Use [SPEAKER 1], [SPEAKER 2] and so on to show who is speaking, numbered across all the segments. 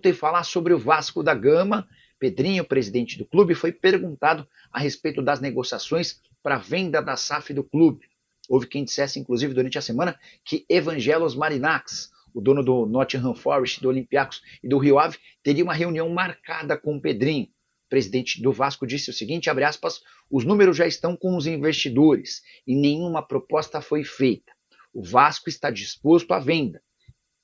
[SPEAKER 1] e falar sobre o Vasco da Gama. Pedrinho, presidente do clube, foi perguntado a respeito das negociações para a venda da SAF do clube. Houve quem dissesse, inclusive, durante a semana, que Evangelos Marinax, o dono do Nottingham Forest, do Olympiacos e do Rio Ave, teria uma reunião marcada com o Pedrinho. O presidente do Vasco disse o seguinte, abre aspas, os números já estão com os investidores e nenhuma proposta foi feita. O Vasco está disposto à venda.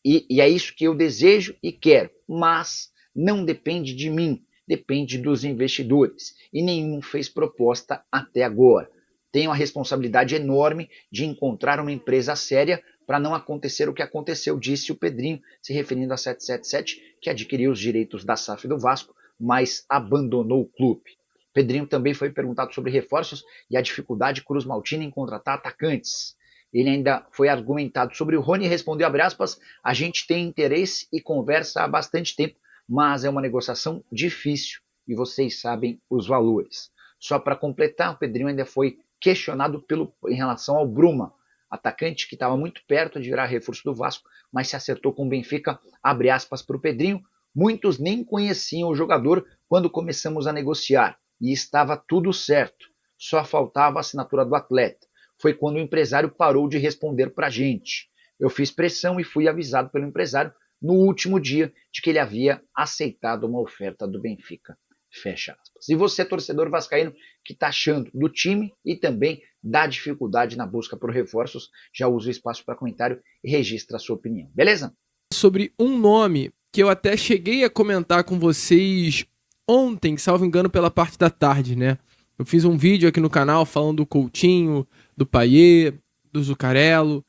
[SPEAKER 1] E é isso que eu desejo e quero, mas não depende de mim, depende dos investidores. E nenhum fez proposta até agora. Tenho a responsabilidade enorme de encontrar uma empresa séria para não acontecer o que aconteceu, disse o Pedrinho, se referindo a 777, que adquiriu os direitos da SAF do Vasco, mas abandonou o clube. Pedrinho também foi perguntado sobre reforços e a dificuldade Cruz Maltina em contratar atacantes. Ele ainda foi argumentado sobre o Rony e respondeu, abre aspas, a gente tem interesse e conversa há bastante tempo, mas é uma negociação difícil e vocês sabem os valores. Só para completar, o Pedrinho ainda foi questionado em relação ao Bruma, atacante que estava muito perto de virar reforço do Vasco, mas se acertou com o Benfica, abre aspas para o Pedrinho, muitos nem conheciam o jogador quando começamos a negociar e estava tudo certo, só faltava a assinatura do atleta. Foi quando o empresário parou de responder para a gente. Eu fiz pressão e fui avisado pelo empresário no último dia de que ele havia aceitado uma oferta do Benfica. Fecha aspas. E você, torcedor vascaíno, que está achando do time e também da dificuldade na busca por reforços, já usa o espaço para comentário e registra a sua opinião. Beleza?
[SPEAKER 2] Sobre um nome que eu até cheguei a comentar com vocês ontem, salvo engano, pela parte da tarde, né? Eu fiz um vídeo aqui no canal falando do Coutinho, do Payet, do Zuccarello,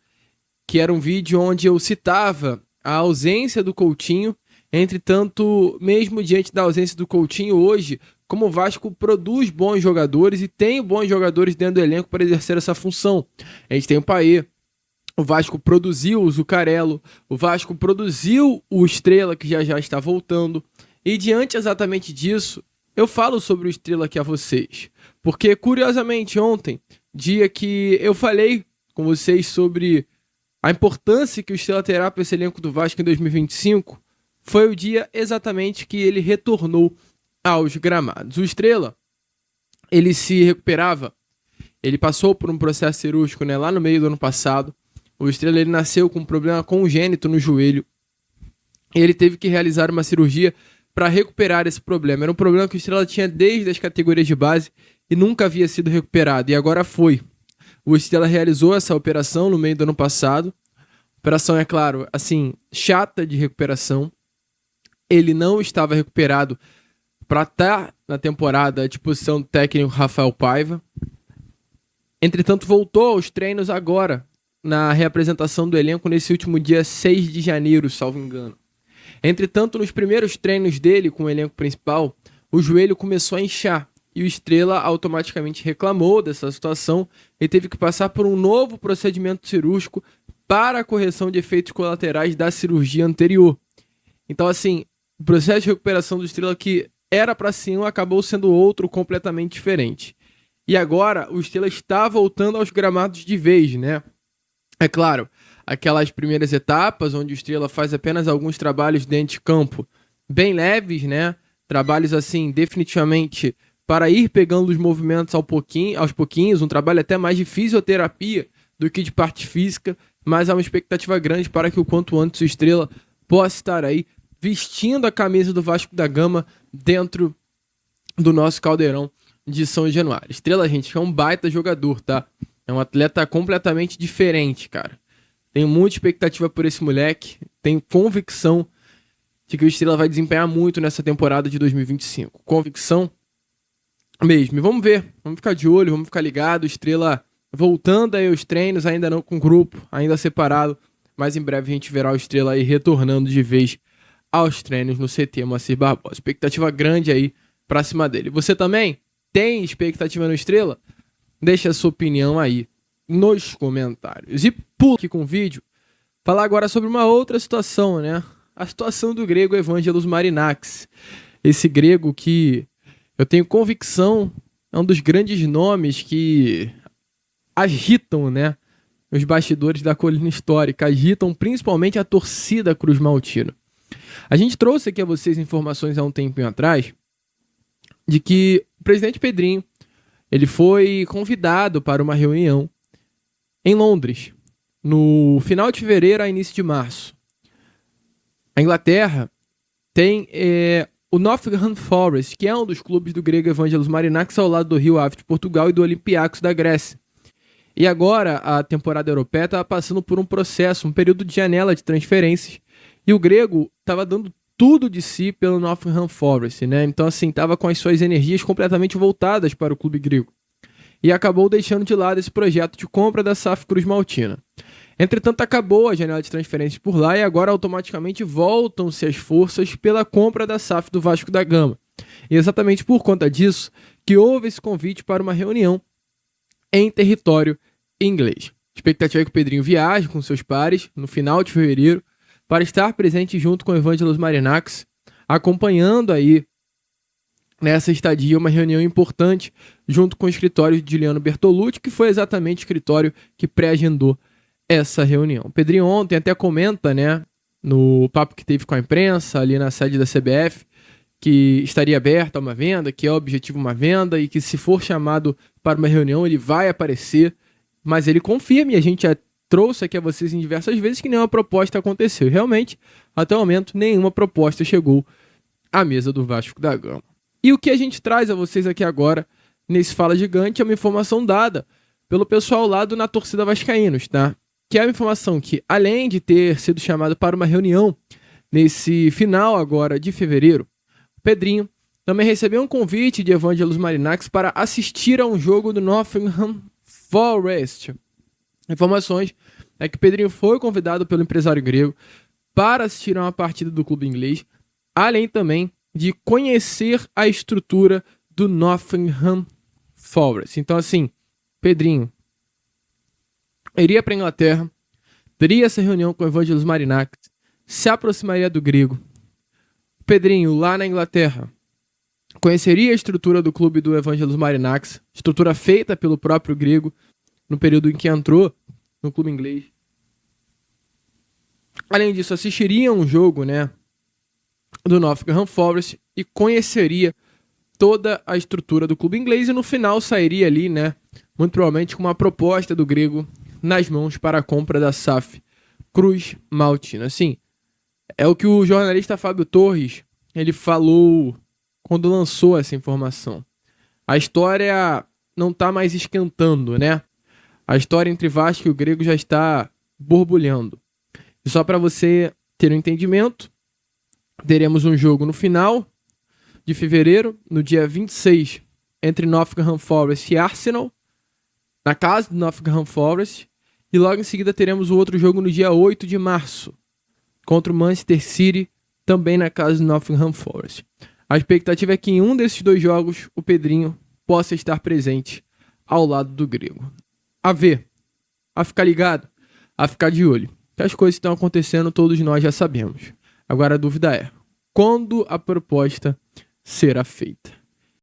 [SPEAKER 2] que era um vídeo onde eu citava a ausência do Coutinho. Entretanto, mesmo diante da ausência do Coutinho hoje, como o Vasco produz bons jogadores e tem bons jogadores dentro do elenco para exercer essa função. A gente tem o Payet, o Vasco produziu o Zuccarello, o Vasco produziu o Estrela, que já está voltando. E diante exatamente disso, eu falo sobre o Estrela aqui a vocês. Porque, curiosamente, ontem, dia que eu falei com vocês sobre a importância que o Estrela terá para esse elenco do Vasco em 2025, foi o dia exatamente que ele retornou aos gramados. O Estrela, ele se recuperava, ele passou por um processo cirúrgico, né, lá no meio do ano passado. O Estrela ele nasceu com um problema congênito no joelho. E ele teve que realizar uma cirurgia para recuperar esse problema. Era um problema que o Estrela tinha desde as categorias de base e nunca havia sido recuperado, e agora foi. O Estrela realizou essa operação no meio do ano passado. Operação, é claro, assim, chata de recuperação. Ele não estava recuperado para estar na temporada à disposição do técnico Rafael Paiva. Entretanto, voltou aos treinos agora, na reapresentação do elenco nesse último dia 6 de janeiro, salvo engano. Entretanto, nos primeiros treinos dele com o elenco principal, o joelho começou a inchar e o Estrela automaticamente reclamou dessa situação e teve que passar por um novo procedimento cirúrgico para a correção de efeitos colaterais da cirurgia anterior. Então, assim, o processo de recuperação do Estrela que era para ser um acabou sendo outro completamente diferente. E agora o Estrela está voltando aos gramados de vez, né? É claro, aquelas primeiras etapas onde o Estrela faz apenas alguns trabalhos dentro de campo bem leves, né? Trabalhos assim, definitivamente para ir pegando os movimentos aos pouquinhos, um trabalho até mais de fisioterapia do que de parte física, mas há uma expectativa grande para que o quanto antes o Estrela possa estar aí vestindo a camisa do Vasco da Gama dentro do nosso caldeirão de São Januário. Estrela, gente, é um baita jogador, tá? É um atleta completamente diferente, cara. Tenho muita expectativa por esse moleque. Tenho convicção de que o Estrela vai desempenhar muito nessa temporada de 2025. Convicção mesmo. E vamos ver. Vamos ficar de olho, vamos ficar ligado. Estrela voltando aí aos treinos, ainda não com grupo, ainda separado. Mas em breve a gente verá o Estrela aí retornando de vez aos treinos no CT Moacir Barbosa. Expectativa grande aí pra cima dele. Você também tem expectativa no Estrela? Deixa a sua opinião aí nos comentários. E pula aqui com o vídeo, falar agora sobre uma outra situação, né? A situação do grego Evangelos Marinax. Esse grego que eu tenho convicção é um dos grandes nomes que agitam, né, os bastidores da colina histórica, agitam principalmente a torcida Cruz Maltino. A gente trouxe aqui a vocês informações há um tempinho atrás de que o presidente Pedrinho ele foi convidado para uma reunião em Londres, no final de fevereiro a início de março. A Inglaterra tem o Nottingham Forest, que é um dos clubes do grego Evangelos Marinakis, ao lado do Rio Ave de Portugal e do Olympiacos da Grécia. E agora a temporada europeia estava passando por um processo, um período de janela de transferências, e o grego estava dando tudo de si pelo Nottingham Forest, né? Então, assim, estava com as suas energias completamente voltadas para o clube grego. E acabou deixando de lado esse projeto de compra da SAF Cruz Maltina. Entretanto, acabou a janela de transferências por lá e agora automaticamente voltam-se as forças pela compra da SAF do Vasco da Gama. E exatamente por conta disso que houve esse convite para uma reunião em território inglês. A expectativa é que o Pedrinho viaje com seus pares no final de fevereiro para estar presente junto com o Evangelos Marinakis, acompanhando aí nessa estadia uma reunião importante junto com o escritório de Giuliano Bertolucci, que foi exatamente o escritório que pré-agendou essa reunião. O Pedrinho ontem até comenta, né, no papo que teve com a imprensa ali na sede da CBF, que estaria aberta a uma venda, que é o objetivo uma venda e que se for chamado para uma reunião ele vai aparecer, mas ele confirma, e a gente já trouxe aqui a vocês em diversas vezes, que nenhuma proposta aconteceu. E realmente, até o momento, nenhuma proposta chegou à mesa do Vasco da Gama. E o que a gente traz a vocês aqui agora, nesse Fala Gigante, é uma informação dada pelo pessoal lá do Na Torcida Vascaínos, tá? Que é uma informação que, além de ter sido chamado para uma reunião nesse final agora de fevereiro, o Pedrinho também recebeu um convite de Evangelos Marinakis para assistir a um jogo do Nottingham Forest. Informações é que o Pedrinho foi convidado pelo empresário grego para assistir a uma partida do clube inglês, além também de conhecer a estrutura do Nottingham Forest. Então, assim, Pedrinho iria para a Inglaterra, teria essa reunião com o Evangelos Marinakis, se aproximaria do grego. O Pedrinho, lá na Inglaterra, conheceria a estrutura do clube do Evangelos Marinakis, estrutura feita pelo próprio grego no período em que entrou no clube inglês. Além disso, assistiria um jogo, né, do Nottingham Forest e conheceria toda a estrutura do clube inglês e no final sairia ali, né, muito provavelmente com uma proposta do grego nas mãos para a compra da SAF Cruz Maltina. Assim, é o que o jornalista Fábio Torres ele falou quando lançou essa informação. A história não está mais esquentando, né? A história entre Vasco e o grego já está borbulhando. E só para você ter um entendimento, teremos um jogo no final de fevereiro, no dia 26, entre Nottingham Forest e Arsenal, na casa do Nottingham Forest, e logo em seguida teremos o outro jogo no dia 8 de março, contra o Manchester City, também na casa do Nottingham Forest. A expectativa é que em um desses dois jogos o Pedrinho possa estar presente ao lado do grego. A ver, a ficar ligado, a ficar de olho. Que as coisas estão acontecendo, todos nós já sabemos. Agora a dúvida é, quando a proposta será feita?